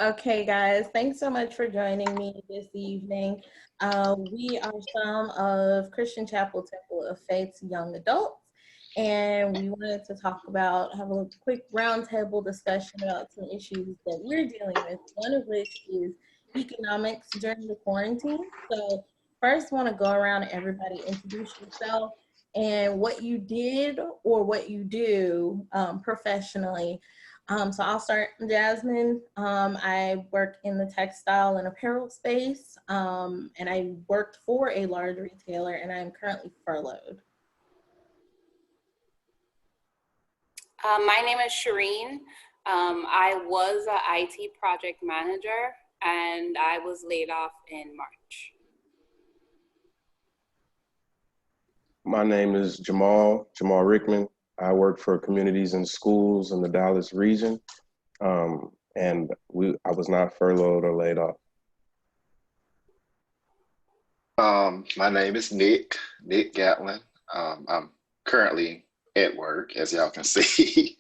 Okay, guys, thanks so much for joining me this evening. We are some of Christian Chapel Temple of Faith's young adults, and we wanted to have a quick roundtable discussion about some issues that we're dealing with, one of which is economics during the quarantine. So first, want to go around and everybody introduce yourself and what you did or what you do professionally. So I'll start, Jasmine. I work in the textile and apparel space, and I worked for a large retailer, and I'm currently furloughed. My name is Shireen. I was an IT project manager, and I was laid off in March. My name is Jamal Rickman. I work for communities and schools in the Dallas region, and I was not furloughed or laid off. My name is Nick Gatlin. I'm currently at work, as y'all can see.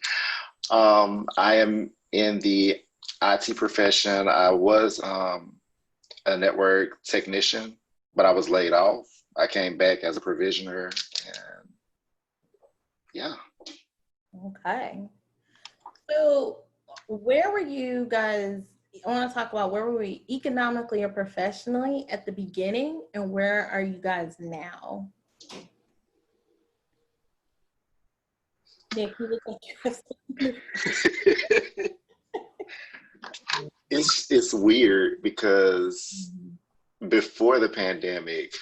I am in the IT profession. I was a network technician, but I was laid off. I came back as a provisioner, and yeah. Okay. So where were you guys, I want to talk about where were we economically or professionally at the beginning, and where are you guys now? Nick, you look like you have It's weird because before the pandemic,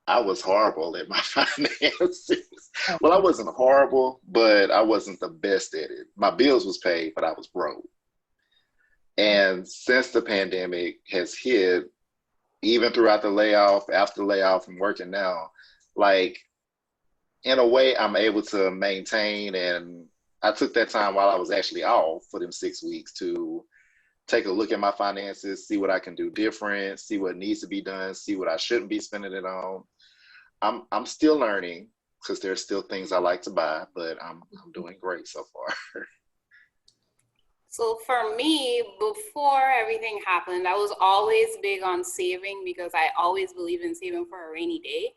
I was horrible at my finances. Well, I wasn't horrible, but I wasn't the best at it. My bills was paid, but I was broke. And since the pandemic has hit, even throughout the layoff, after the layoff, and working now, like, in a way, I'm able to maintain. And I took that time while I was actually off for them 6 weeks to take a look at my finances, see what I can do different, see what needs to be done, see what I shouldn't be spending it on. I'm still learning because there's still things I like to buy, but I'm doing great so far. So for me, before everything happened, I was always big on saving because I always believe in saving for a rainy day.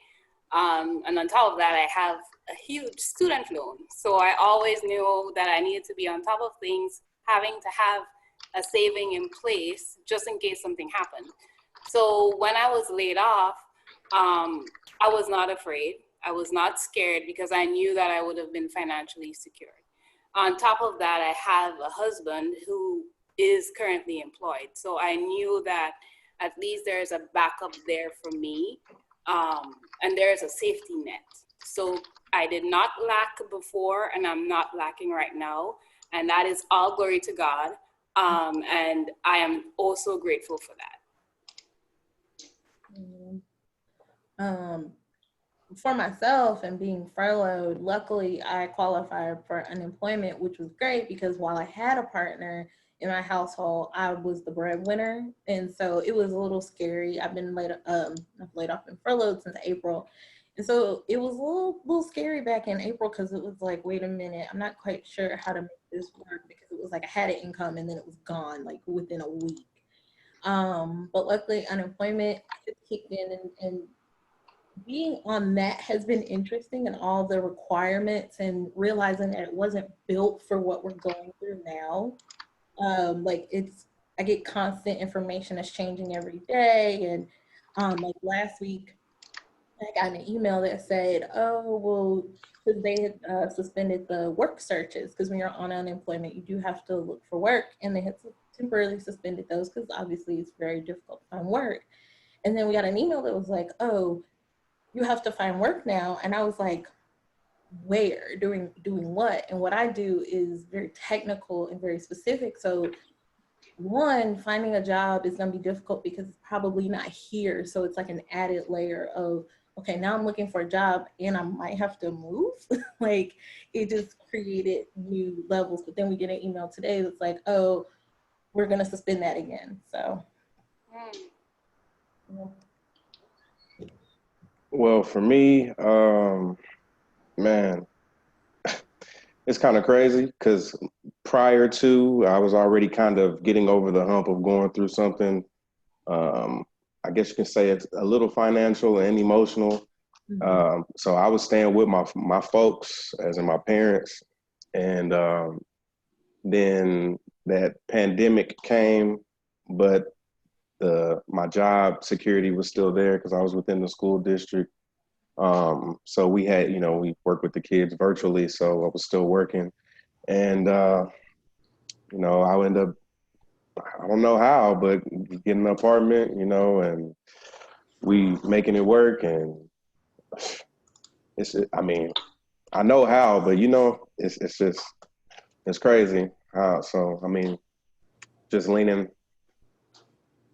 And on top of that, I have a huge student loan. So I always knew that I needed to be on top of things, having to have a saving in place just in case something happened. So when I was laid off, I was not afraid. I was not scared because I knew that I would have been financially secured. On top of that, I have a husband who is currently employed. So I knew that at least there's a backup there for me, and there's a safety net. So I did not lack before, and I'm not lacking right now. And that is all glory to God. And I am also grateful for that. For myself and being furloughed, luckily I qualified for unemployment, which was great because while I had a partner in my household, I was the breadwinner. And so it was a little scary. I've been laid off and furloughed since April. And so it was a little scary back in April because it was like, wait a minute, I'm not quite sure how to make this work because it was like I had an income and then it was gone like within a week. But luckily unemployment kicked in and being on that has been interesting, and all the requirements and realizing that it wasn't built for what we're going through now. I get constant information that's changing every day. And like last week, I got an email that said, oh, well, because they had suspended the work searches, because when you're on unemployment, you do have to look for work. And they had temporarily suspended those because obviously it's very difficult to find work. And then we got an email that was like, oh, you have to find work now. And I was like, where? Doing what? And what I do is very technical and very specific. So one, finding a job is going to be difficult because it's probably not here. So it's like an added layer of, okay, now I'm looking for a job and I might have to move. Like it just created new levels. But then we get an email today that's like, oh, we're going to suspend that again. So. Yeah. Well, for me, man, it's kind of crazy because prior to, I was already kind of getting over the hump of going through something. I guess you can say it's a little financial and emotional. So I was staying with my folks, as in my parents, and then that pandemic came, but my job security was still there because I was within the school district. So we had, we worked with the kids virtually, so I was still working, and I ended up, I don't know how, but getting an apartment, and we making it work, and I mean, I know how, but it's just, it's crazy how. So I mean, just leaning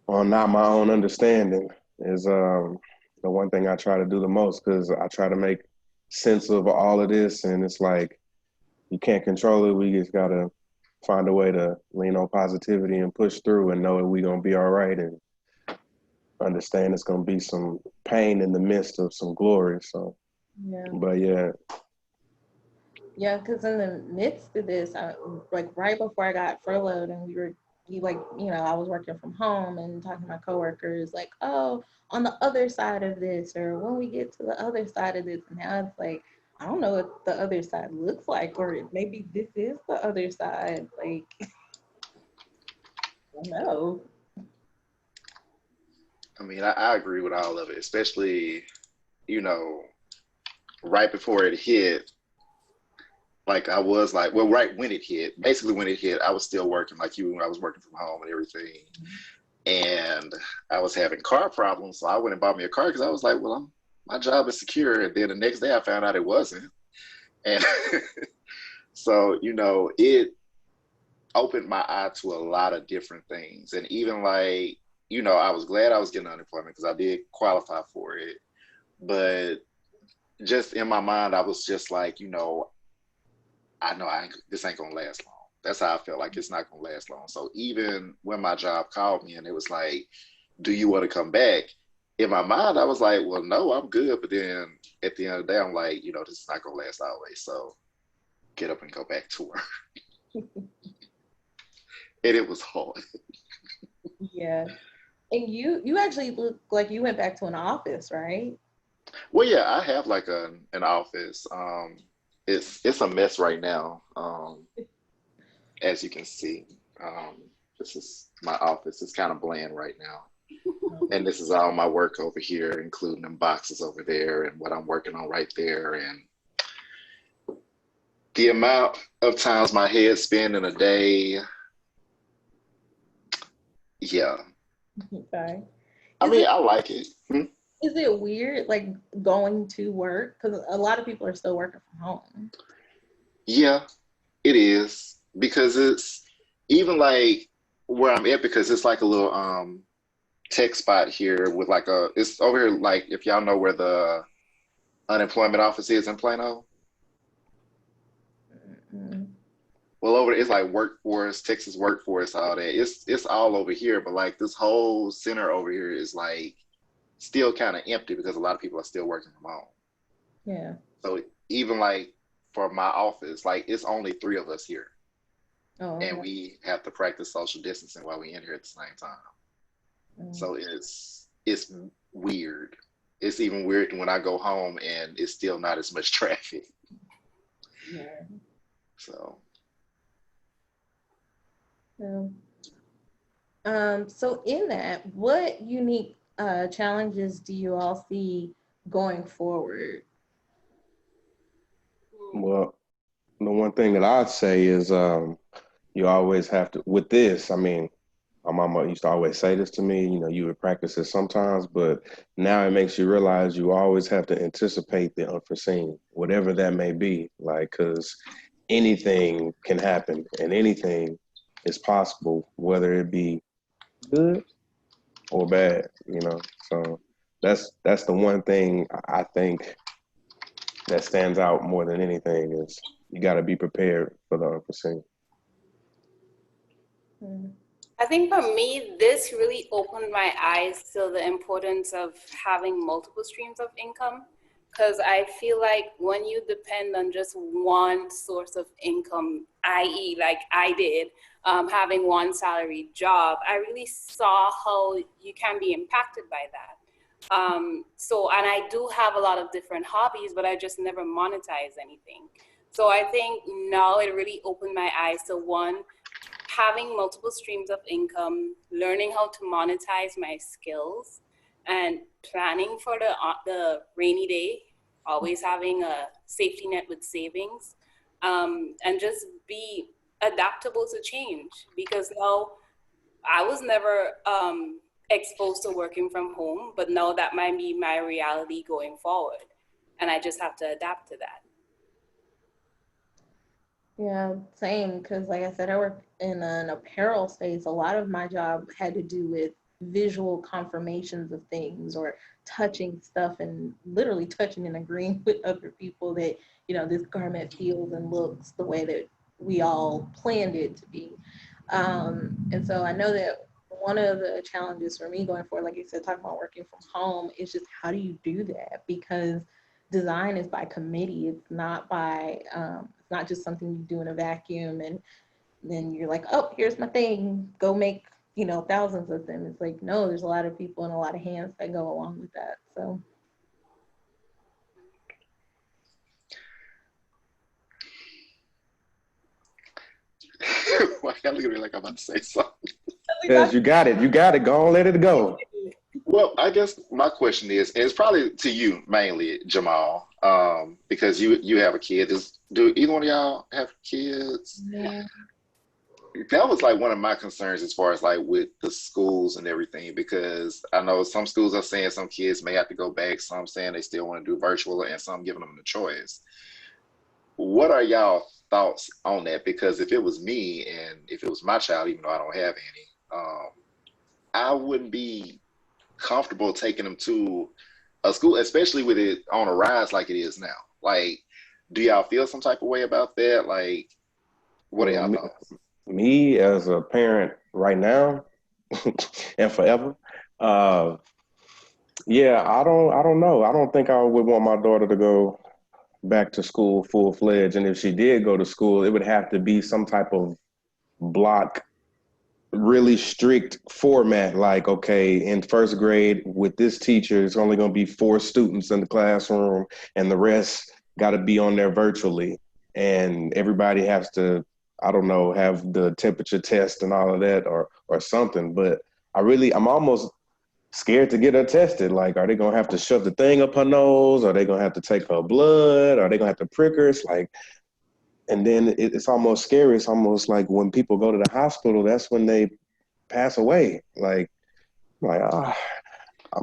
on not my own understanding is the one thing I try to do the most, because I try to make sense of all of this, and it's like you can't control it. We just gotta find a way to lean on positivity and push through, and know that we're gonna be all right, and understand it's gonna be some pain in the midst of some glory. So, but yeah. Yeah, because in the midst of this, like right before I got furloughed, and I was working from home and talking to my coworkers, like, oh, on the other side of this, or when we get to the other side of this, and now it's like, I don't know what the other side looks like, or maybe this is the other side. Like, I don't know. I mean, I agree with all of it, especially, right before it hit. Like I was like, well, right when it hit, basically when it hit, I was still working like you. I was working from home and everything, and I was having car problems. So I went and bought me a car because I was like, well, my job is secure. And then the next day I found out it wasn't, and so it opened my eye to a lot of different things. And even like, I was glad I was getting unemployment because I did qualify for it, but just in my mind, I was just like, I know this ain't gonna last long. That's how I felt, like it's not gonna last long. So even when my job called me and it was like, do you want to come back? In my mind, I was like, well, no, I'm good. But then at the end of the day, I'm like, this is not gonna last always. So get up and go back to work. And it was hard. Yeah. And you actually look like you went back to an office, right? Well, yeah, I have like an office. It's a mess right now. As you can see, this is my office. It's kind of bland right now. And this is all my work over here, including them boxes over there and what I'm working on right there. And the amount of times my head spin in a day, yeah. Okay. I mean, I like it. Is it weird, like, going to work? Because a lot of people are still working from home. Yeah, it is. Because it's even like where I'm at, because it's like a little tech spot here with like it's over here, like if y'all know where the unemployment office is in Plano. Mm-hmm. Well, over there, it's like workforce, Texas workforce, all that. It's all over here, but like this whole center over here is like still kind of empty because a lot of people are still working from home. Yeah. So even like for my office, like it's only 3 of us here. Oh, okay. And we have to practice social distancing while we in here at the same time. So it's weird. It's even weird when I go home and it's still not as much traffic. Yeah. So. So in that, what unique challenges do you all see going forward? Well, the one thing that I'd say is you always have to, with this, I mean, my mama used to always say this to me, you would practice it sometimes, but now it makes you realize you always have to anticipate the unforeseen, whatever that may be, like, because anything can happen and anything is possible, whether it be good or bad, So that's the one thing I think that stands out more than anything is you got to be prepared for the unforeseen. I think for me, this really opened my eyes to the importance of having multiple streams of income. because I feel like when you depend on just one source of income, i.e. like I did, having one salary job, I really saw how you can be impacted by that. And I do have a lot of different hobbies, but I just never monetize anything. So I think now it really opened my eyes to one, having multiple streams of income, learning how to monetize my skills, and planning for the rainy day, always having a safety net with savings, and just be adaptable to change. Because now I was never exposed to working from home, but now that might be my reality going forward. And I just have to adapt to that. Yeah, same. Because, like I said, I work in an apparel space. A lot of my job had to do with visual confirmations of things or touching stuff and literally touching and agreeing with other people that, this garment feels and looks the way that we all planned it to be. And so I know that one of the challenges for me going forward, like you said, talking about working from home, is just how do you do that? Because design is by committee. It's not by, it's not just something you do in a vacuum and then you're like, oh, here's my thing, go make, thousands of them. It's like, no, there's a lot of people and a lot of hands that go along with that. So. Why y'all look at me like I'm about to say something? Because you got it, go on, let it go. Well, I guess my question is, and it's probably to you mainly, Jamal, because you have a kid. Do either one of y'all have kids? Yeah. That was like one of my concerns as far as like with the schools and everything, because I know some schools are saying some kids may have to go back, some saying they still want to do virtual, and some giving them the choice. What are y'all thoughts on that? Because if it was me and if it was my child, even though I don't have any, I wouldn't be comfortable taking them to a school, especially with it on a rise like it is now. Like, do y'all feel some type of way about that? Like, what are y'all thoughts? Me as a parent right now and forever, yeah, I don't know. I don't think I would want my daughter to go back to school full fledged. And if she did go to school, it would have to be some type of block, really strict format. Like, okay, in first grade with this teacher, it's only going to be 4 students in the classroom and the rest got to be on there virtually. And everybody has to, I don't know, have the temperature test and all of that or something. But I'm almost scared to get her tested. Like, are they gonna have to shove the thing up her nose? Are they gonna have to take her blood? Are they gonna have to prick her? It's like, and then it's almost scary. It's almost like when people go to the hospital, that's when they pass away. I'm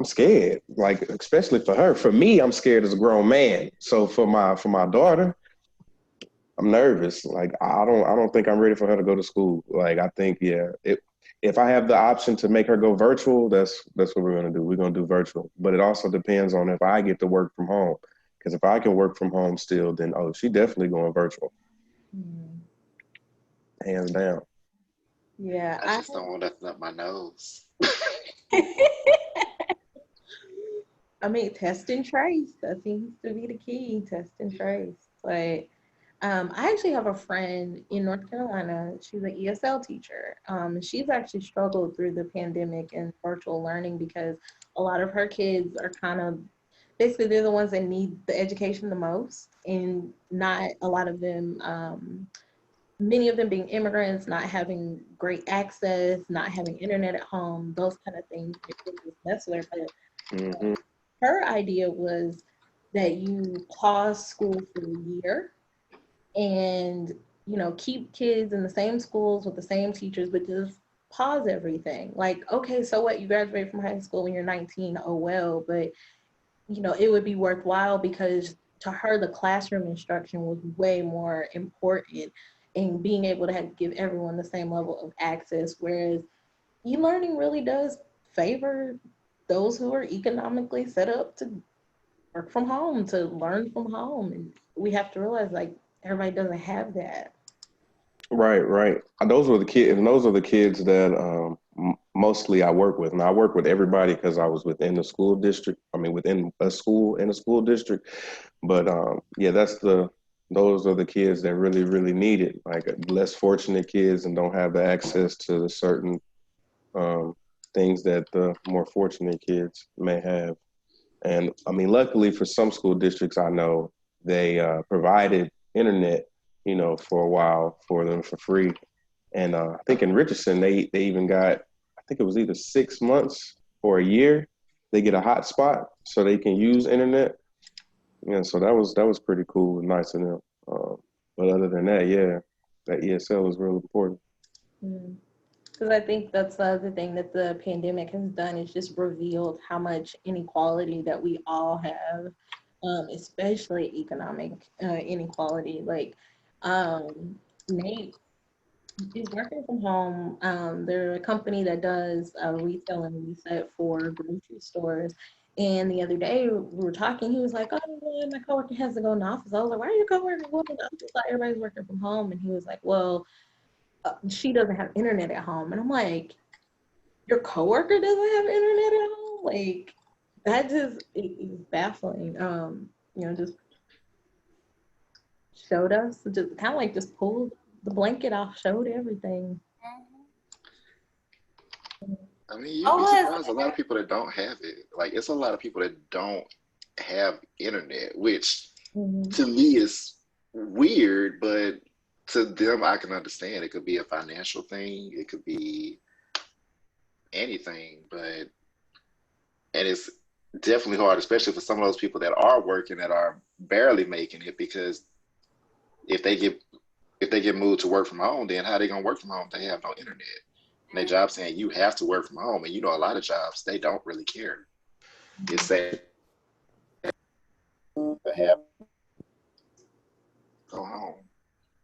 scared. Like, especially for her. For me, I'm scared as a grown man. So for my daughter, I'm nervous. Like, I don't think I'm ready for her to go to school. Like, I think, yeah, if I have the option to make her go virtual, that's what we're going to do. We're going to do virtual. But it also depends on if I get to work from home. Because if I can work from home still, then, she definitely going virtual. Hands down. Yeah. I just don't want nothing up my nose. I mean, test and trace. That seems to be the key. Test and trace. Like, I actually have a friend in North Carolina. She's an ESL teacher. She's actually struggled through the pandemic and virtual learning because a lot of her kids are kind of, basically they're the ones that need the education the most, and not a lot of them, many of them being immigrants, not having great access, not having internet at home, those kind of things. That's what her idea was that you pause school for a year and keep kids in the same schools with the same teachers, but just pause everything. Like, okay, so what, you graduate from high school when you're 19, oh well, but it would be worthwhile because to her the classroom instruction was way more important, and being able to give everyone the same level of access, whereas e-learning really does favor those who are economically set up to work from home, to learn from home. And we have to realize, like, everybody doesn't have that. Right. Those were the kids, and those are the kids that mostly I work with. And I work with everybody because I was within the school district. I mean, within a school in a school district. But yeah, those are the kids that really, really need it. Like less fortunate kids and don't have the access to the certain things that the more fortunate kids may have. And I mean, luckily for some school districts, I know they provided internet, you know, for a while for them for free. And I think in Richardson, they even got, I think it was either 6 months or a year, they get a hotspot so they can use internet. Yeah, so that was pretty cool and nice of them. But other than that, yeah, that ESL is really important. Because I think that's the other thing that the pandemic has done is just revealed how much inequality that we all have, especially economic inequality. Like Nate is working from home. They're a company that does retail and reset for grocery stores. And the other day we were talking, he was like, oh, well, my coworker has to go in the office. I was like, why are your coworker going to the office? Like, everybody's working from home. And he was like, well, she doesn't have internet at home. And I'm like, your coworker doesn't have internet at home? Like, that just is baffling. You know, just showed us, just kind of like just pulled the blanket off, showed everything. I mean, you'd be surprised. A lot of people that don't have it. Like, it's a lot of people that don't have internet, which to me is weird, but to them, I can understand. It could be a financial thing. It could be anything, and it's definitely hard, especially for some of those people that are working that are barely making it, because if they get moved to work from home, then how are they gonna work from home if they have no internet? And their job saying you have to work from home, and you know a lot of jobs they don't really care. It's say to have go home.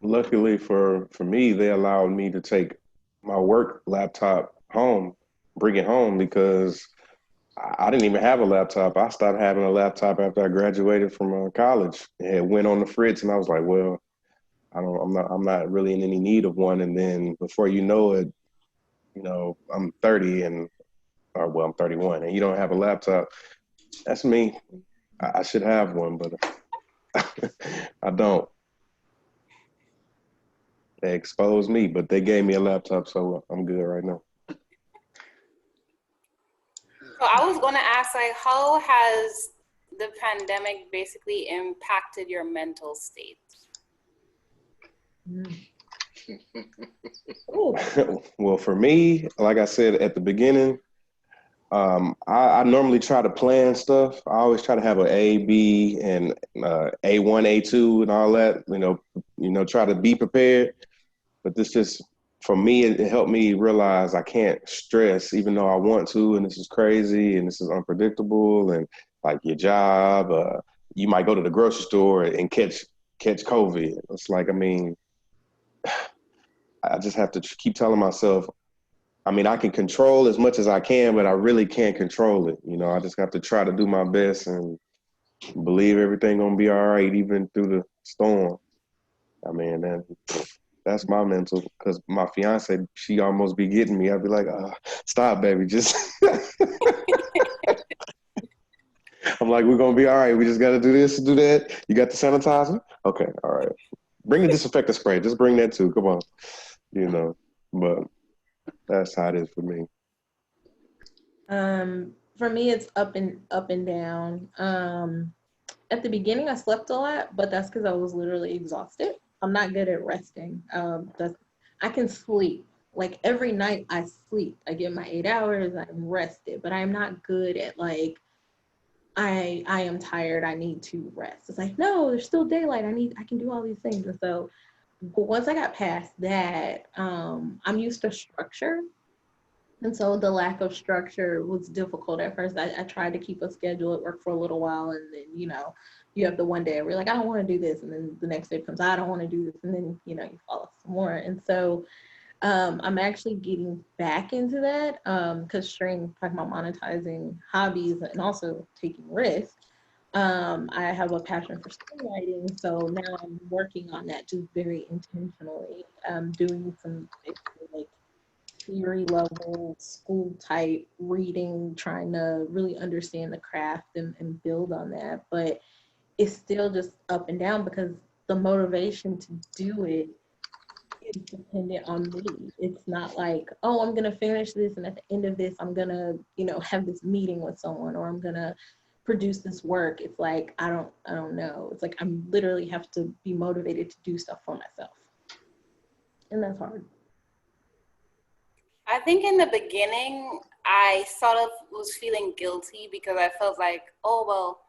Luckily for me, they allowed me to take my work laptop home, bring it home, because I didn't even have a laptop. I started having a laptop after I graduated from college. It went on the fritz, and I was like, well, I'm not really in any need of one. And then before you know it, you know, I'm 30 I'm 31, and you don't have a laptop. That's me. I should have one, but I don't. They exposed me, but they gave me a laptop, so I'm good right now. So I was going to ask, like, how has the pandemic basically impacted your mental state? Well, for me, like I said at the beginning, I normally try to plan stuff. I always try to have an A, B, and A1, A2, and all that. You know, try to be prepared. But this just, for me, it helped me realize I can't stress, even though I want to. And this is crazy, and this is unpredictable, and like your job, you might go to the grocery store and catch COVID. It's like, I mean, I just have to keep telling myself, I mean, I can control as much as I can, but I really can't control it. You know, I just have to try to do my best and believe everything gonna be all right, even through the storm. I mean, that's my mental, because my fiance, she almost be getting me. I'd be like, stop, baby, just. I'm like, we're gonna be all right. We just gotta do this and do that. You got the sanitizer? Okay, all right. Bring the disinfectant spray. Just bring that too. Come on. You know, but that's how it is for me. For me, it's up and down. At the beginning, I slept a lot, but that's because I was literally exhausted. I'm not good at resting. I can sleep. Like every night I sleep. I get my 8 hours, I'm rested, but I'm not good at like, I am tired, I need to rest. It's like, no, there's still daylight. I can do all these things. And so once I got past that, I'm used to structure. And so the lack of structure was difficult at first. I tried to keep a schedule at work for a little while, and then, you know, you have the one day where you're like, I don't want to do this. And then the next day comes, I don't want to do this. And then, you know, you follow some more. And so I'm actually getting back into that because talking about monetizing hobbies and also taking risks. I have a passion for screenwriting, so now I'm working on that just very intentionally, doing some like theory level, school type reading, trying to really understand the craft and build on that. But it's still just up and down because the motivation to do it is dependent on me. It's not like, oh, I'm gonna finish this and at the end of this, I'm gonna, have this meeting with someone or I'm gonna produce this work. It's like, I don't know. It's like I'm literally have to be motivated to do stuff for myself. And that's hard. I think in the beginning, I sort of was feeling guilty because I felt like, oh, well,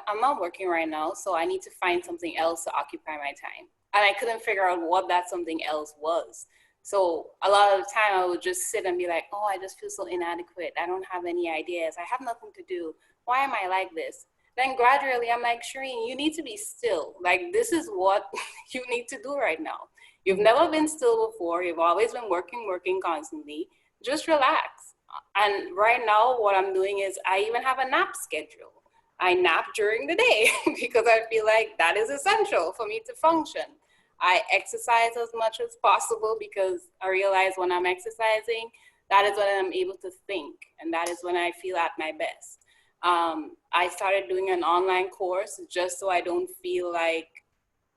I'm not working right now, so I need to find something else to occupy my time. And I couldn't figure out what that something else was. So a lot of the time I would just sit and be like, oh, I just feel so inadequate. I don't have any ideas. I have nothing to do. Why am I like this? Then gradually I'm like, Shireen, you need to be still. Like, this is what you need to do right now. You've never been still before. You've always been working constantly. Just relax. And right now what I'm doing is I even have a nap schedule. I nap during the day because I feel like that is essential for me to function. I exercise as much as possible because I realize when I'm exercising, that is when I'm able to think, and that is when I feel at my best. I started doing an online course just so I don't feel like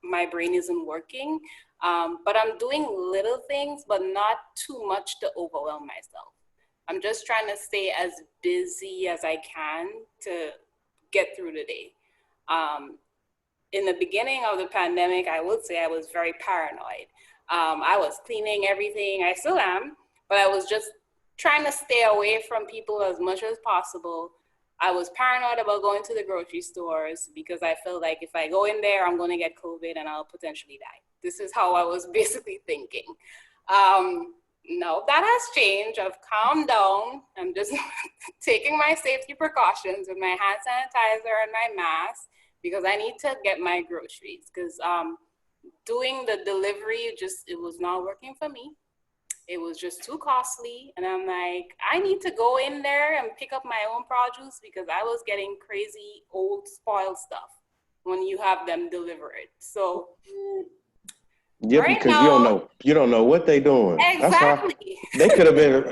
my brain isn't working. But I'm doing little things, but not too much to overwhelm myself. I'm just trying to stay as busy as I can to get through the day. In the beginning of the pandemic, I would say I was very paranoid. I was cleaning everything, I still am, but I was just trying to stay away from people as much as possible. I was paranoid about going to the grocery stores because I felt like if I go in there, I'm going to get COVID and I'll potentially die. This is how I was basically thinking. No, that has changed. I've calmed down. I'm just taking my safety precautions with my hand sanitizer and my mask because I need to get my groceries because doing the delivery, it was not working for me. It was just too costly. And I'm like, I need to go in there and pick up my own produce because I was getting crazy old spoiled stuff when you have them delivered. So yeah, right because now, you don't know what they doing. exactly. That's why they could have been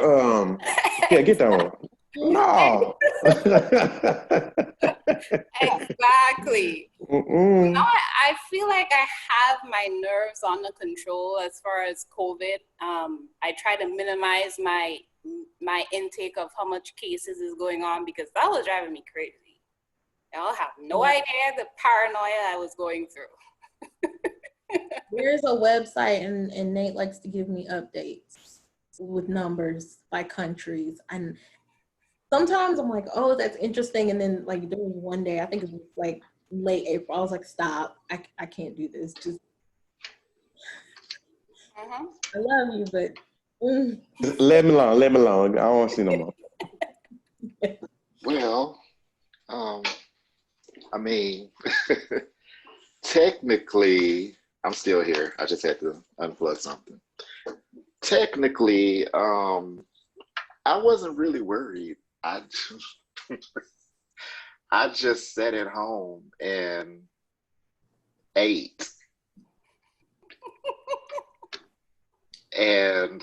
yeah, get that one. No. Exactly. Mm-mm. Now I feel like I have my nerves under control as far as COVID. I try to minimize my intake of how much cases is going on because that was driving me crazy. Y'all have no idea the paranoia I was going through. There's a website, and Nate likes to give me updates with numbers by countries. And sometimes I'm like, oh, that's interesting. And then like there was one day, I think it was like late April, I was like, stop, I can't do this. Just, I love you, but. Let me alone. Let me alone. I don't want to see no more. Well, I mean, technically, I'm still here. I just had to unplug something. Technically, I wasn't really worried. I just sat at home and ate. And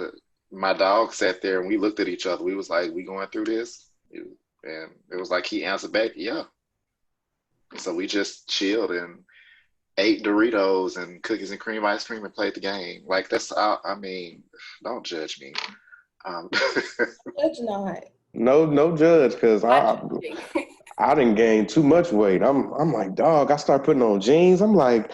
my dog sat there and we looked at each other. We was like, we going through this? And it was like he answered back, yeah. So we just chilled and ate Doritos and cookies and cream ice cream and played the game. Like I mean, don't judge me. Judge not. No judge, because I didn't gain too much weight. I'm like, dog, I start putting on jeans. I'm like,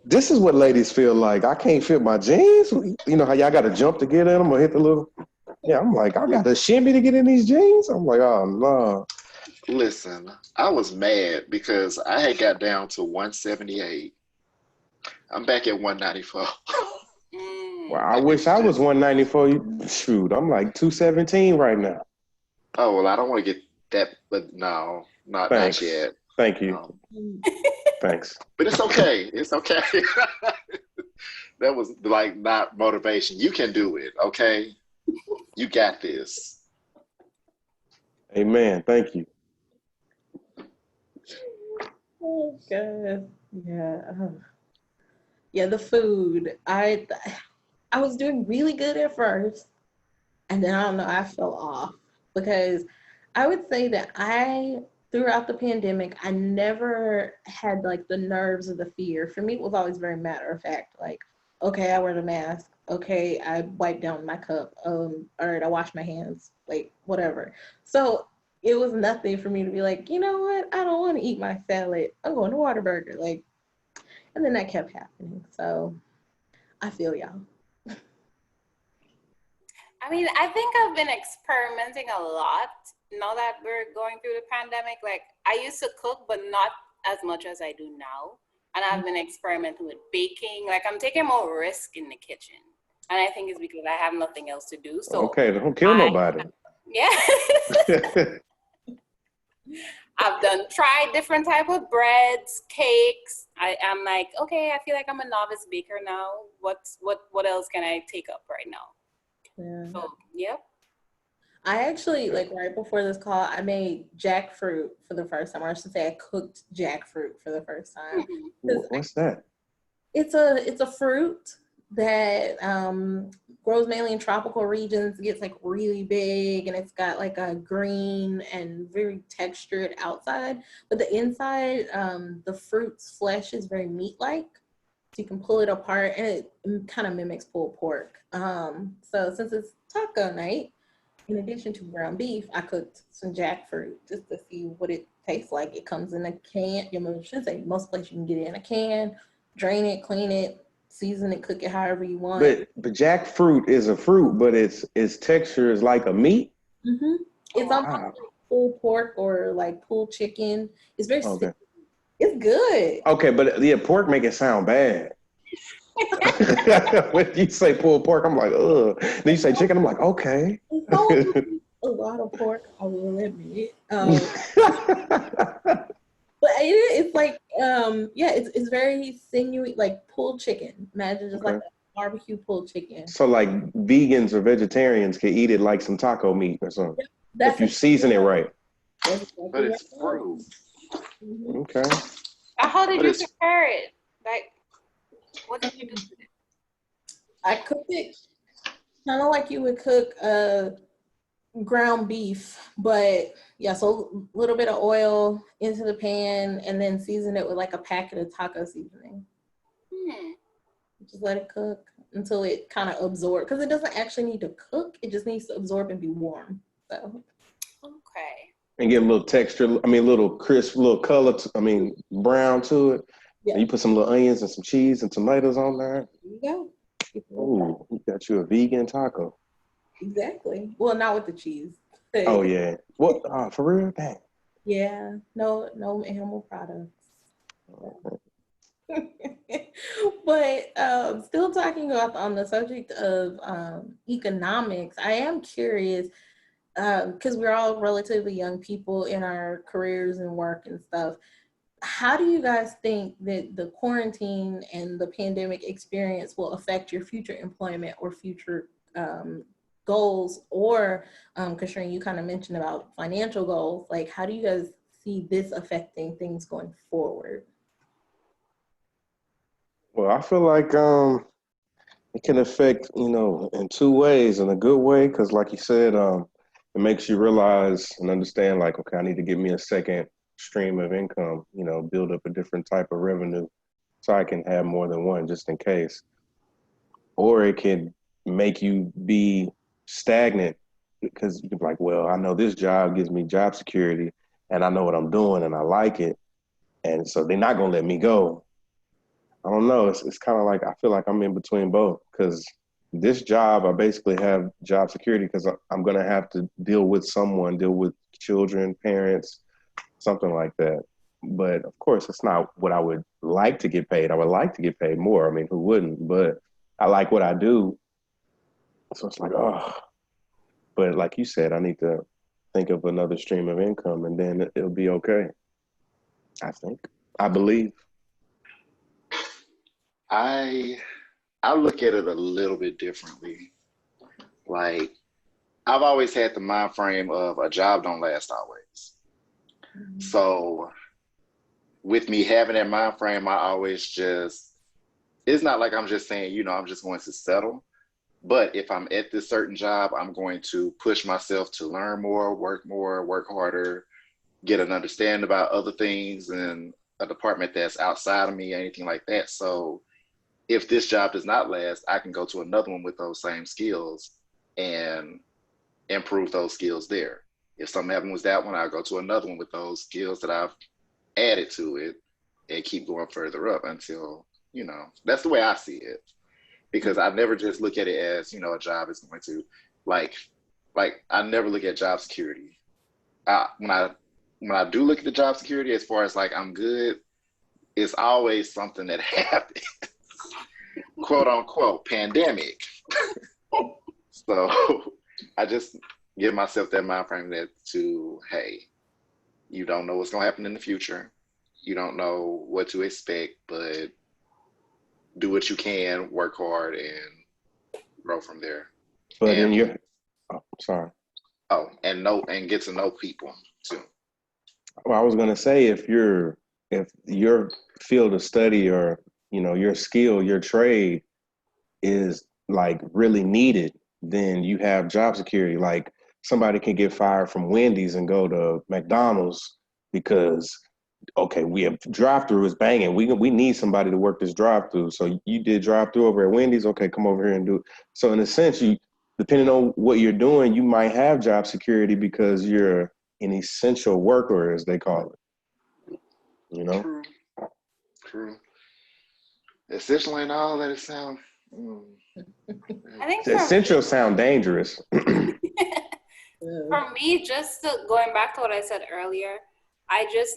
this is what ladies feel like. I can't fit my jeans. You know how y'all got to jump to get in them or hit the little. Yeah, I'm like, I got to shimmy to get in these jeans. I'm like, oh no. Listen, I was mad because I had got down to 178. I'm back at 194. Well, I wish I was 194. Shoot, I'm like 217 right now. Oh, well, I don't want to get that, but no, not yet. Thank you. Thanks. But it's okay. It's okay. That was like not motivation. You can do it, okay? You got this. Amen. Thank you. Oh, God. Yeah. Yeah, the food. I was doing really good at first. And then I don't know, I fell off because I would say that throughout the pandemic, I never had like the nerves or the fear. For me, it was always very matter of fact. Like, okay, I wear the mask. Okay, I wipe down my cup. All right, I wash my hands. Like, whatever. So it was nothing for me to be like, you know what? I don't want to eat my salad. I'm going to Whataburger. Like, and then that kept happening. So I feel y'all. I mean, I think I've been experimenting a lot now that we're going through the pandemic. Like, I used to cook, but not as much as I do now. And I've been experimenting with baking. Like, I'm taking more risk in the kitchen. And I think it's because I have nothing else to do. So Okay, don't kill nobody. Yeah. I've tried different type of breads, cakes. I'm like, okay, I feel like I'm a novice baker now. What else can I take up right now? Yeah. So, yeah. I actually, like right before this call, I made jackfruit for the first time. Or I should say I cooked jackfruit for the first time. What's that? It's a fruit that grows mainly in tropical regions. It gets like really big and it's got like a green and very textured outside. But the inside, the fruit's flesh is very meat-like. So you can pull it apart and it kind of mimics pulled pork. So since it's taco night, in addition to ground beef, I cooked some jackfruit just to see what it tastes like. It comes in a can. I should say most places you can get it in a can. Drain it, clean it, season it, cook it however you want. But jackfruit is a fruit, but its texture is like a meat. Mm-hmm. It's almost like pulled pork or like pulled chicken. It's very sticky. It's good. Okay, but yeah, pork make it sound bad. When you say pulled pork, I'm like, ugh. Then you say chicken, I'm like, okay. A lot of pork, I will admit. But it's like, it's very sinewy, like pulled chicken. Imagine just like a barbecue pulled chicken. So like vegans or vegetarians can eat it like some taco meat or something. If you season it right. But it's fruit. Mm-hmm. Okay. How did you prepare it? Like, what did you do with it? I cooked it kind of like you would cook ground beef, but yeah, so a little bit of oil into the pan and then season it with like a packet of taco seasoning. Just let it cook until it kind of absorbs, because it doesn't actually need to cook, it just needs to absorb and be warm. So okay. And get a little texture, a little crisp, little color, brown to it. Yeah. And you put some little onions and some cheese and tomatoes on there. There you go. Ooh, you got you a vegan taco. Exactly. Well, not with the cheese. Oh yeah. What? For real? Dang. Yeah. No animal products. But still talking about on the subject of economics, I am curious because we're all relatively young people in our careers and work and stuff. How do you guys think that the quarantine and the pandemic experience will affect your future employment or future goals? Or, Katrina, you kind of mentioned about financial goals. Like, how do you guys see this affecting things going forward? Well, I feel like it can affect, in two ways. In a good way, because like you said, it makes you realize and understand, like, okay, I need to give me a second stream of income, build up a different type of revenue so I can have more than one just in case. Or it can make you be stagnant because you can be like, well, I know this job gives me job security and I know what I'm doing and I like it. And so they're not going to let me go. I don't know. It's kind of like, I feel like I'm in between both because this job, I basically have job security because I'm going to have to deal with children, parents, something like that. But of course, it's not what I would like to get paid. I would like to get paid more. I mean, who wouldn't? But I like what I do. So it's like, oh. But like you said, I need to think of another stream of income and then it'll be okay. I believe. I look at it a little bit differently. Like, I've always had the mind frame of a job don't last always. Mm-hmm. So with me having that mind frame, I always it's not like I'm just saying, I'm just going to settle. But if I'm at this certain job, I'm going to push myself to learn more, work harder, get an understanding about other things in a department that's outside of me, anything like that. So if this job does not last, I can go to another one with those same skills and improve those skills there. If something happens with that one, I'll go to another one with those skills that I've added to it and keep going further up until, that's the way I see it. Because I never just look at it as, a job is going to, like I never look at job security. When I do look at the job security, as far as like I'm good, it's always something that happens, quote unquote, pandemic. So I just give myself that mind frame that hey, you don't know what's gonna happen in the future. You don't know what to expect, but do what you can, work hard, and grow from there. But and, sorry. Oh, and get to know people too. Well, I was gonna say if your field of study or your skill, your trade is like really needed, then you have job security. Like somebody can get fired from Wendy's and go to McDonald's because okay, we have drive-through is banging. We need somebody to work this drive-through. So you did drive-through over at Wendy's. Okay, come over here and do it. So in a sense, depending on what you're doing, you might have job security because you're an essential worker, as they call it. True. Essential ain't all that it sounds. I think essential sound dangerous. For me, going back to what I said earlier, I just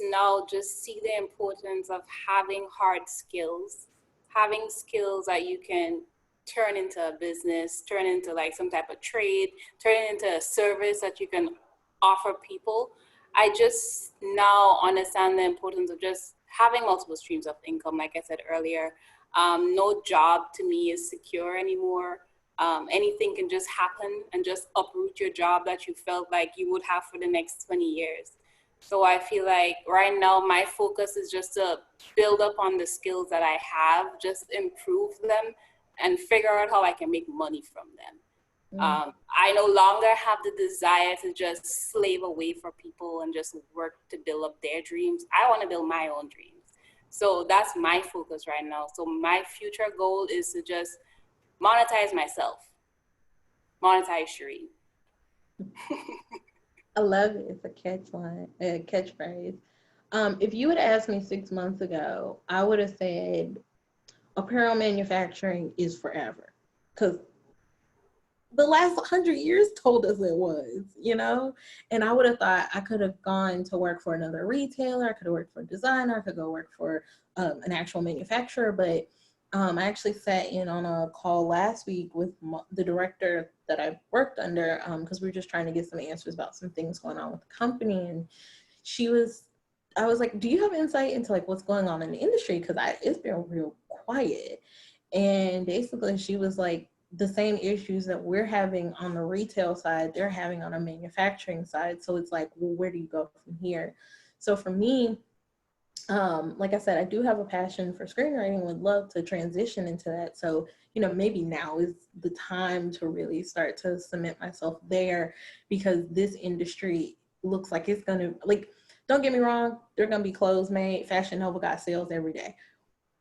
see the importance of having hard skills, having skills that you can turn into a business, turn into like some type of trade, turn it into a service that you can offer people. I just now understand the importance of just having multiple streams of income. Like I said earlier, no job to me is secure anymore. Anything can just happen and just uproot your job that you felt like you would have for the next 20 years. So I feel like right now my focus is just to build up on the skills that I have, just improve them and figure out how I can make money from them. I no longer have the desire to just slave away for people and just work to build up their dreams. I want to build my own dreams. So that's my focus right now. So my future goal is to just monetize myself, monetize Shireen. I love it. It's a catchphrase. If you had asked me 6 months ago, I would have said apparel manufacturing is forever, because the last 100 years told us it was, and I would have thought I could have gone to work for another retailer, I could have worked for a designer, I could go work for an actual manufacturer, but I actually sat in on a call last week with the director that I worked under, because we were just trying to get some answers about some things going on with the company, and I was like, do you have insight into like what's going on in the industry? Because it's been real quiet. And basically she was like, the same issues that we're having on the retail side, they're having on a manufacturing side. So it's like, well, where do you go from here? So for me, like I said, I do have a passion for screenwriting, would love to transition into that. So, maybe now is the time to really start to cement myself there, because this industry looks like it's going to, like, don't get me wrong, they're going to be clothes made. Fashion Nova got sales every day.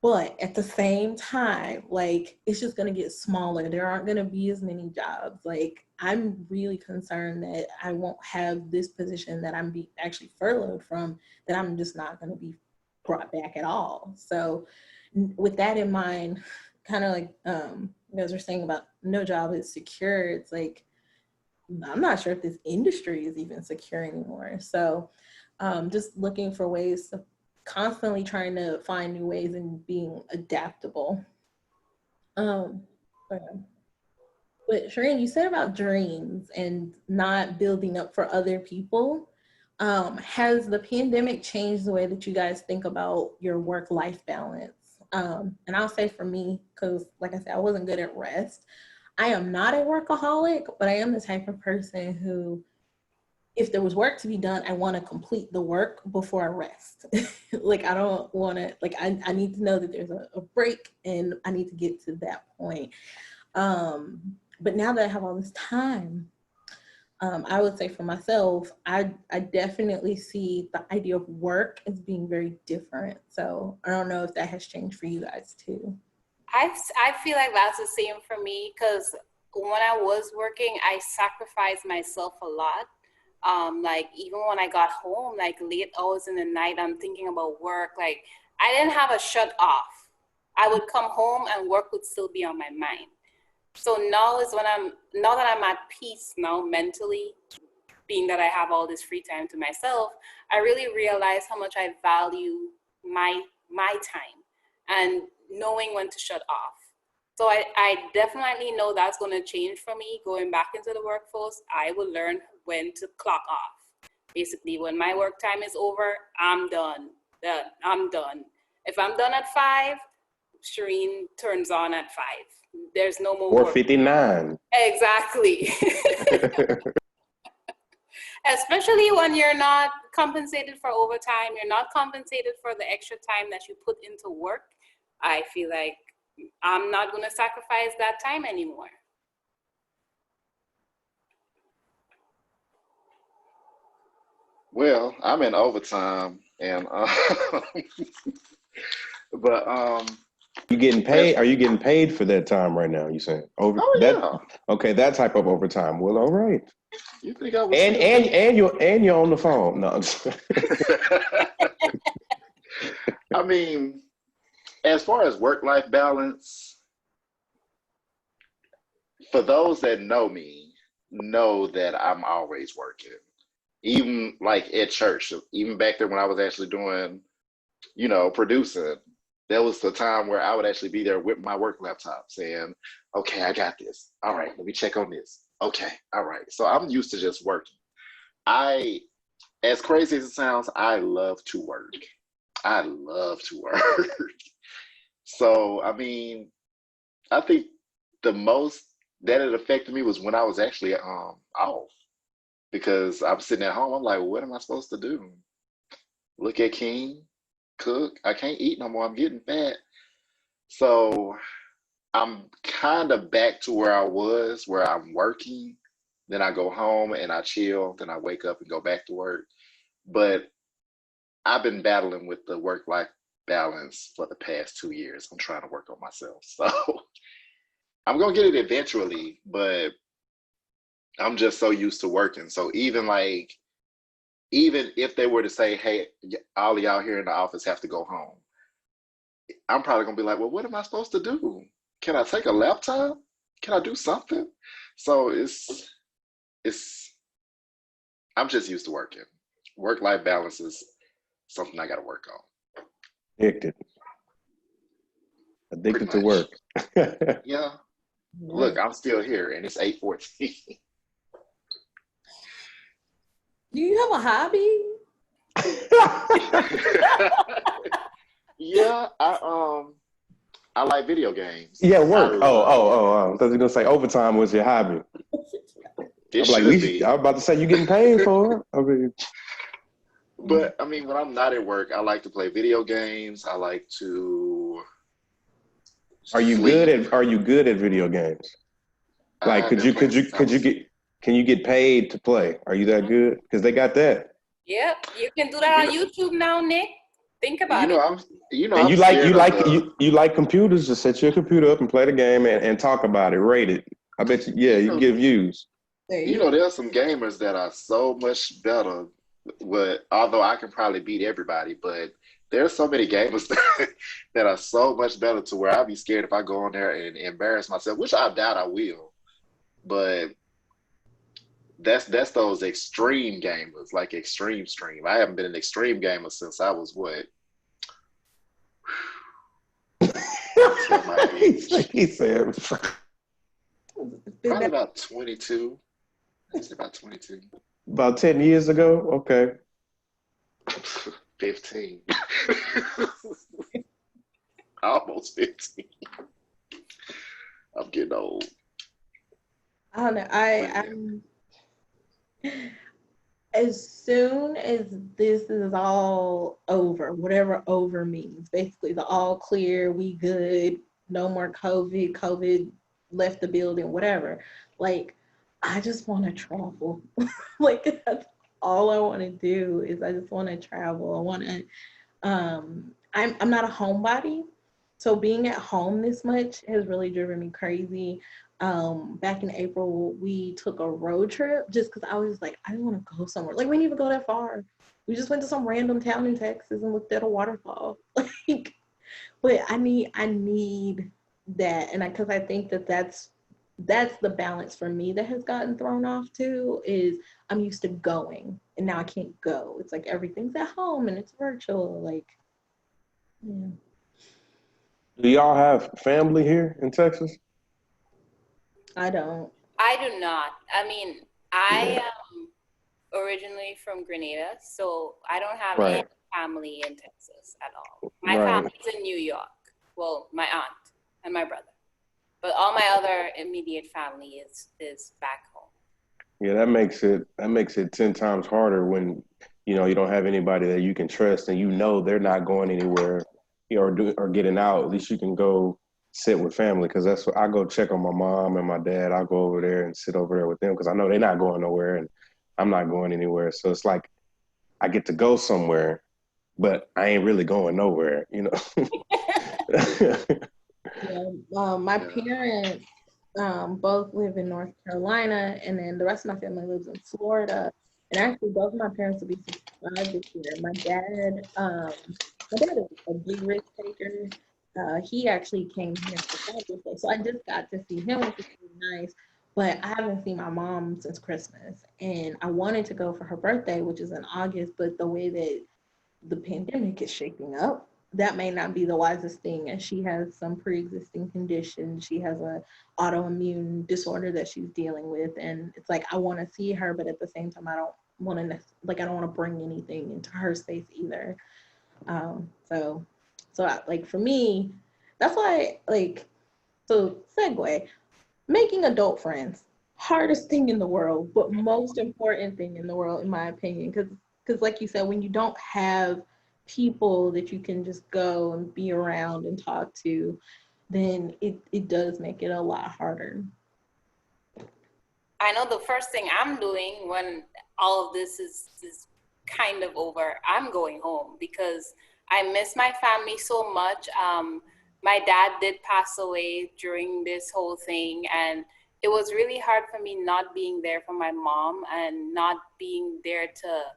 But at the same time, like, it's just going to get smaller. There aren't going to be as many jobs. Like, I'm really concerned that I won't have this position that I'm actually furloughed from, that I'm just not going to be brought back at all. So with that in mind, kind of like you guys were saying about no job is secure, it's like, I'm not sure if this industry is even secure anymore. So just looking for ways to constantly trying to find new ways and being adaptable. But Shireen, you said about dreams and not building up for other people. Has the pandemic changed the way that you guys think about your work-life balance? And I'll say for me, because like I said, I wasn't good at rest. I am not a workaholic, but I am the type of person who, if there was work to be done, I want to complete the work before I rest. Like, I don't want to, like, I need to know that there's a break and I need to get to that point. But now that I have all this time, I would say for myself, I definitely see the idea of work as being very different. So I don't know if that has changed for you guys too. I feel like that's the same for me, because when I was working, I sacrificed myself a lot. Like even when I got home, like late hours in the night, I'm thinking about work. Like I didn't have a shut off. I would come home and work would still be on my mind. So now is when now that I'm at peace now mentally, being that I have all this free time to myself, I really realize how much I value my time and knowing when to shut off. So I definitely know that's going to change for me going back into the workforce. I will learn when to clock off. Basically, when my work time is over, I'm done. I'm done. If I'm done at 5, Shireen turns on at 5. There's no more work. 4:59. Exactly. Especially when you're not compensated for overtime, you're not compensated for the extra time that you put into work. I feel like I'm not going to sacrifice that time anymore. Well, I'm in overtime, and but You getting paid? Are you getting paid for that time right now? You saying over oh that? yeah. Okay, that type of overtime. Well, all right. You think I was And you're on the phone. No. I mean, as far as work-life balance, for those that know me, know that I'm always working. Even like at church, even back there when I was actually doing, producing, there was the time where I would actually be there with my work laptop saying, okay, I got this. All right, let me check on this. Okay, all right. So I'm used to just working. As crazy as it sounds, I love to work. I love to work. So, I mean, I think the most that it affected me was when I was actually off, because I'm sitting at home. I'm like, what am I supposed to do? Look at King, cook. I can't eat no more. I'm getting fat. So I'm kind of back to where I was, where I'm working. Then I go home and I chill. Then I wake up and go back to work. But I've been battling with the work-life balance for the past 2 years. I'm trying to work on myself. So I'm going to get it eventually, but I'm just so used to working. So even if they were to say, hey, all of y'all here in the office have to go home, I'm probably going to be like, well, what am I supposed to do? Can I take a laptop? Can I do something? So I'm just used to working. Work-life balance is something I got to work on. Addicted to work. Yeah. Look, I'm still here and it's 8:14. Do you have a hobby? Yeah, I like video games. Yeah, work. I thought you were gonna say overtime was your hobby. It I'm like, should be. I was about to say you getting paid for it. I mean, But I mean, when I'm not at work, I like to play video games. I like to Are you good at video games? Like, can you get paid to play? Are you that good? Because they got that. Yep, you can do that on YouTube now, Nick. Think about it. And you like computers? Just set your computer up and play the game and talk about it, rate it. I bet you, yeah, you get views. There are some gamers that are so much better. Although I can probably beat everybody, but there's so many gamers that are so much better to where I'd be scared if I go on there and embarrass myself, which I doubt I will. But that's those extreme gamers, like extreme stream. I haven't been an extreme gamer since I was what? He said probably about 22. I say about 22. About 10 years ago? Okay. 15. Almost 15. I'm getting old. I don't know. I'm as soon as this is all over, whatever over means, basically the all clear, we good, no more COVID left the building, whatever. Like, I just want to travel. Like, that's all I want to do is I just want to travel. I want to, I'm not a homebody. So being at home this much has really driven me crazy. Back in April, we took a road trip just because I was like, I want to go somewhere. Like, we didn't even go that far. We just went to some random town in Texas and looked at a waterfall. Like, but I need that, and because I think that's the balance for me that has gotten thrown off too. Is I'm used to going, and now I can't go. It's like everything's at home and it's virtual. Like, yeah. Do y'all have family here in Texas? I don't. I do not. I mean, I am originally from Grenada, so I don't have any Right. family in Texas at all. My Right. family's in New York. Well, my aunt and my brother. But all my other immediate family is back home. Yeah, that makes it 10 times harder when you don't have anybody that you can trust and they're not going anywhere, or getting out. At least you can go sit with family, because that's what I go check on my mom and my dad. I'll go over there and sit over there with them because I know they're not going nowhere and I'm not going anywhere. So it's like I get to go somewhere, but I ain't really going nowhere. Yeah, my parents both live in North Carolina, and then the rest of my family lives in Florida. And actually, both of my parents will be 65 this year. My dad is a big risk taker. He actually came here for Father's Day, so I just got to see him, which is really nice. But I haven't seen my mom since Christmas, and I wanted to go for her birthday, which is in August. But the way that the pandemic is shaping up, that may not be the wisest thing. And she has some pre-existing condition. She has a autoimmune disorder that she's dealing with. And it's like, I want to see her, but at the same time, I don't want to bring anything into her space either. So for me, that's why, so segue, making adult friends, hardest thing in the world, but most important thing in the world, in my opinion, because like you said, when you don't have people that you can just go and be around and talk to, then it does make it a lot harder. I know the first thing I'm doing when all of this is kind of over, I'm going home because I miss my family so much. My dad did pass away during this whole thing, and it was really hard for me not being there for my mom and not being there to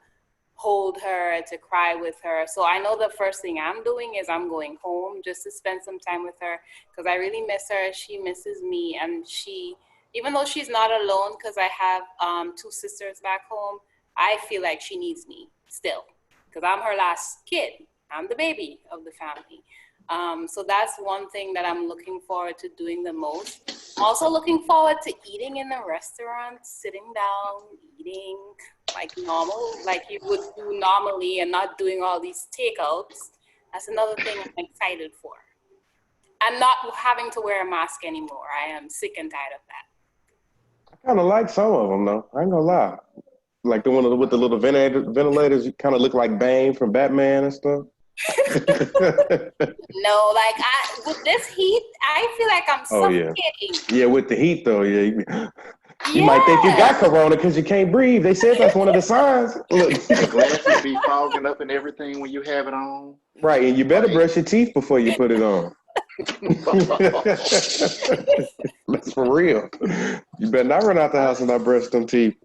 hold her, to cry with her. So I know the first thing I'm doing is I'm going home just to spend some time with her, because I really miss her. She misses me, and even though she's not alone, because I have 2 sisters back home, I feel like she needs me still, because I'm her last kid. I'm the baby of the family. So that's one thing that I'm looking forward to doing the most. I'm also looking forward to eating in the restaurant, sitting down, eating like normal, like you would do normally, and not doing all these takeouts. That's another thing I'm excited for. I'm not having to wear a mask anymore. I am sick and tired of that. I kind of like some of them though. I ain't gonna lie. Like the one with the little ventilators, you kind of look like Bane from Batman and stuff. No, with this heat, I feel like I'm suffocating. Yeah, with the heat though, yeah. You might think you got corona because you can't breathe. They said that's one of the signs. Look, the glasses be fogging up and everything when you have it on. Right, and you better brush your teeth before you put it on. That's for real. You better not run out the house and not brush them teeth.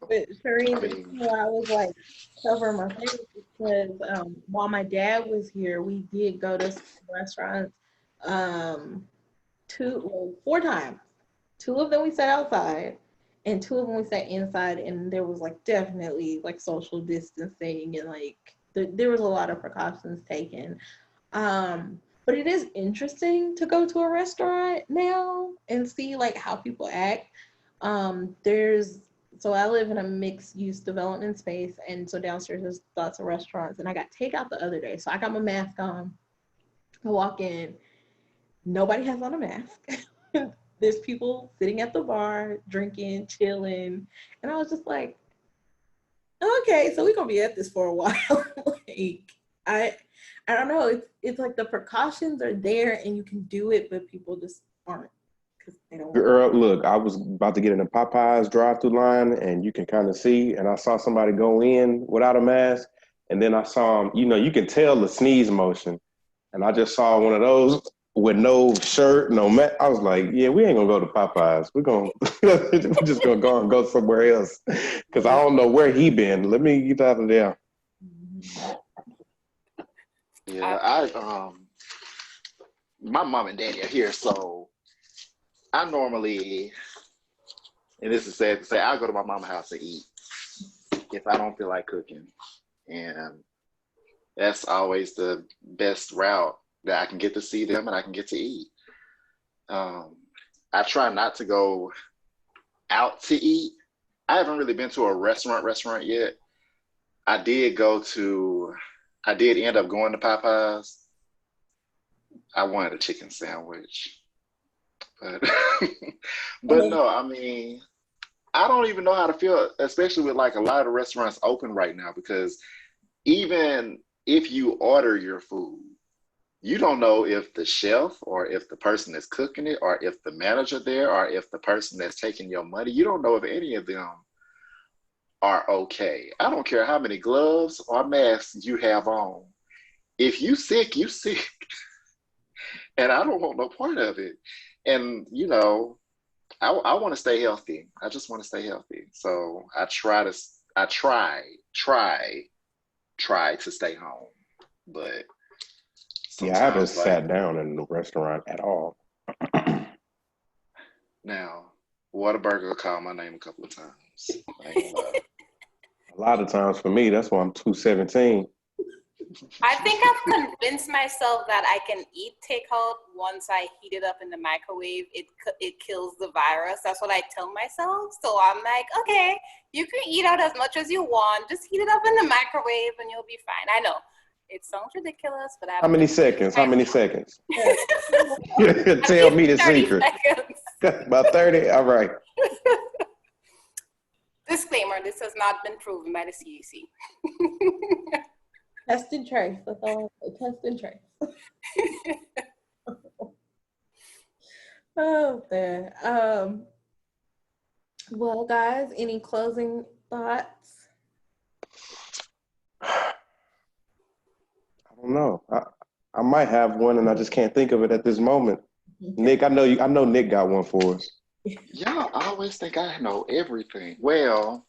But Shereen, I was like covering my face because while my dad was here, we did go to some restaurants 4 times. 2 of them we sat outside, and 2 of them we sat inside, and there was definitely social distancing, and there was a lot of precautions taken. But it is interesting to go to a restaurant now and see how people act. So I live in a mixed-use development space, and so downstairs there's lots of restaurants, and I got takeout the other day. So I got my mask on. I walk in, nobody has on a mask. There's people sitting at the bar, drinking, chilling, and I was just like, okay, so we're gonna be at this for a while. I don't know. It's like the precautions are there, and you can do it, but people just aren't They don't want Girl, look, I was about to get in the Popeyes drive-through line, and you can kind of see, and I saw somebody go in without a mask, and then I saw him, you can tell the sneeze motion, and I just saw one of those with no shirt, no mask. I was like, yeah, we ain't gonna go to Popeyes. We're just gonna go and go somewhere else, because I don't know where he been. Let me get out of there. Yeah, my mom and daddy are here, so I normally, and this is sad to say, I go to my mama's house to eat if I don't feel like cooking. And that's always the best route that I can get to see them and I can get to eat. I try not to go out to eat. I haven't really been to a restaurant yet. I did end up going to Popeyes. I wanted a chicken sandwich. But no, I mean, I don't even know how to feel, especially with like a lot of the restaurants open right now, because even if you order your food, you don't know if the chef or if the person that's cooking it or if the manager there or if the person that's taking your money, you don't know if any of them are okay. I don't care how many gloves or masks you have on. If you sick, you sick. And I don't want no part of it. And, I want to stay healthy. I just want to stay healthy. So I try to stay home. But Yeah, I haven't sat down in the restaurant at all. Now, Whataburger called my name a couple of times. A lot of times for me, that's why I'm 217. I think I've convinced myself that I can eat takeout once I heat it up in the microwave. It kills the virus. That's what I tell myself. So I'm like, okay, you can eat out as much as you want. Just heat it up in the microwave and you'll be fine. I know it sounds ridiculous, but How many seconds? Tell me the secret. About 30? All right. Disclaimer, this has not been proven by the CDC. test and trace. That's all. Test and trace. Oh, man. Well, guys, any closing thoughts? I don't know. I might have one, and I just can't think of it at this moment. Nick, I know Nick got one for us. Yeah, I always think I know everything. Well,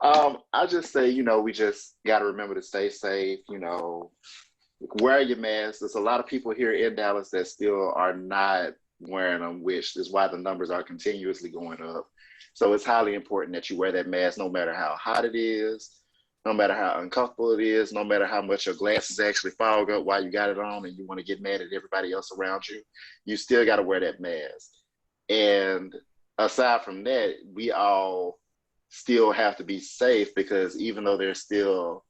I just say, we just got to remember to stay safe, wear your mask. There's a lot of people here in Dallas that still are not wearing them, which is why the numbers are continuously going up. So it's highly important that you wear that mask no matter how hot it is, no matter how uncomfortable it is, no matter how much your glasses actually fog up while you got it on and you want to get mad at everybody else around you, you still got to wear that mask. And aside from that, we all still have to be safe, because even though there's still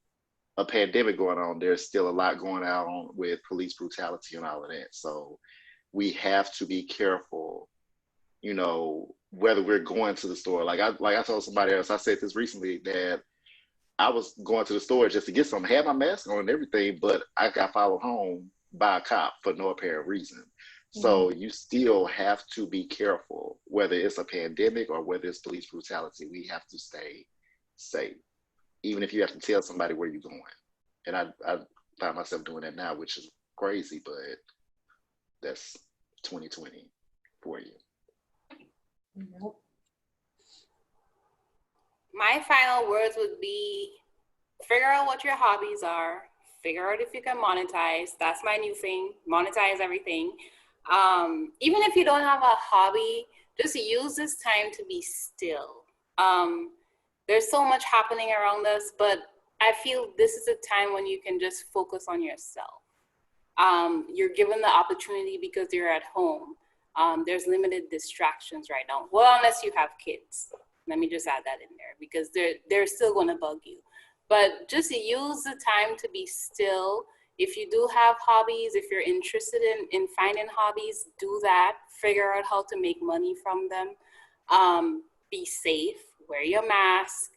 a pandemic going on, there's still a lot going on with police brutality and all of that. So we have to be careful, whether we're going to the store. Like I told somebody else, I said this recently, that I was going to the store just to get something, had my mask on and everything, but I got followed home by a cop for no apparent reason. So you still have to be careful, whether it's a pandemic or whether it's police brutality. We have to stay safe, even if you have to tell somebody where you're going. And I find myself doing that now, which is crazy, but that's 2020 for you. Nope. My final words would be, figure out what your hobbies are, figure out if you can monetize. That's my new thing, monetize everything. Even if you don't have a hobby, just use this time to be still. There's so much happening around us, but I feel this is a time when you can just focus on yourself. You're given the opportunity because you're at home. There's limited distractions right now. Well, unless you have kids. Let me just add that in there, because they're still going to bug you. But just use the time to be still. If you do have hobbies, if you're interested in finding hobbies, do that. Figure out how to make money from them. Be safe, wear your mask,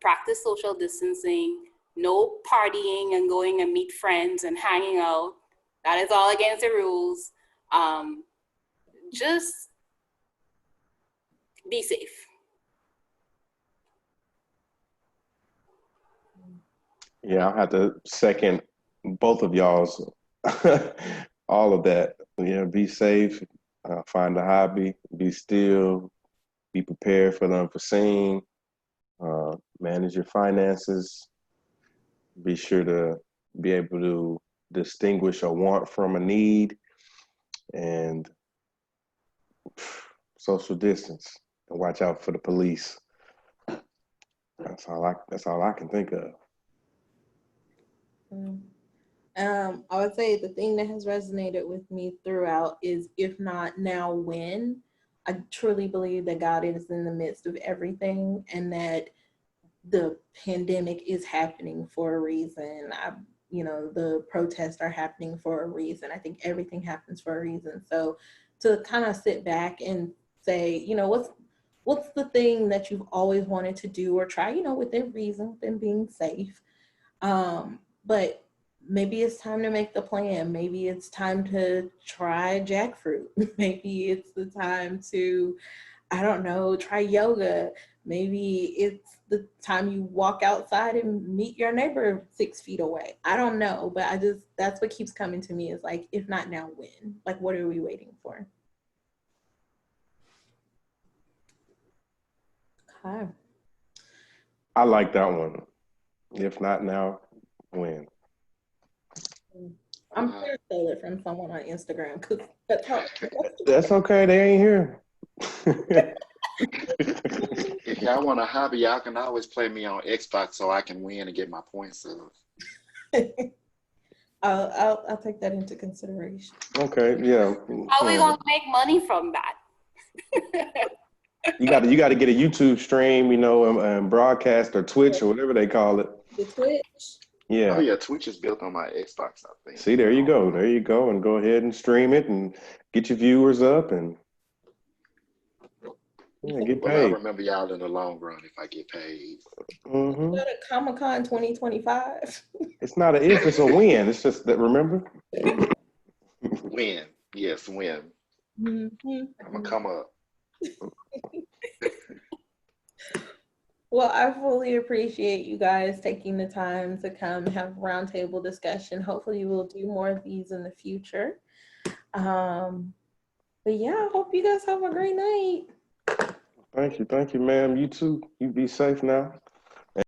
practice social distancing, no partying and going and meet friends and hanging out. That is all against the rules. Just be safe. Yeah, I'll have to second both of y'all's all of that. Yeah, be safe, find a hobby, be still, be prepared for the unforeseen, manage your finances, be sure to be able to distinguish a want from a need, and social distance and watch out for the police. That's all I can think of. I would say the thing that has resonated with me throughout is, if not now, when. I truly believe that God is in the midst of everything, and that the pandemic is happening for a reason. The protests are happening for a reason. I think everything happens for a reason. So to kind of sit back and say, what's the thing that you've always wanted to do or try, within reason, within being safe. But maybe it's time to make the plan. Maybe it's time to try jackfruit. Maybe it's the time to, I don't know, try yoga. Maybe it's the time you walk outside and meet your neighbor 6 feet away. I don't know, but that's what keeps coming to me, is like, if not now, when? Like, what are we waiting for? Okay. I like that one. If not now, when? I'm sure I stole it from someone on Instagram, because that's how. That's okay. They ain't here. If y'all want a hobby, y'all can always play me on Xbox so I can win and get my points up. I'll take that into consideration. Okay, yeah. How are we gonna make money from that? You got to get a YouTube stream, and broadcast, or Twitch, or whatever they call it. The Twitch. Yeah. Oh yeah, Twitch is built on my Xbox, I think. See, there you go, and go ahead and stream it and get your viewers up and get Well, paid. I'll remember y'all in the long run if I get paid. Mm-hmm. Go to Comic-Con 2025. It's not an if, it's a win. It's just that, remember? Win. Yes, win. Mm-hmm. I'm gonna come up. Well, I fully appreciate you guys taking the time to come have roundtable discussion. Hopefully we'll do more of these in the future. But yeah, I hope you guys have a great night. Thank you, ma'am. You too. You be safe now.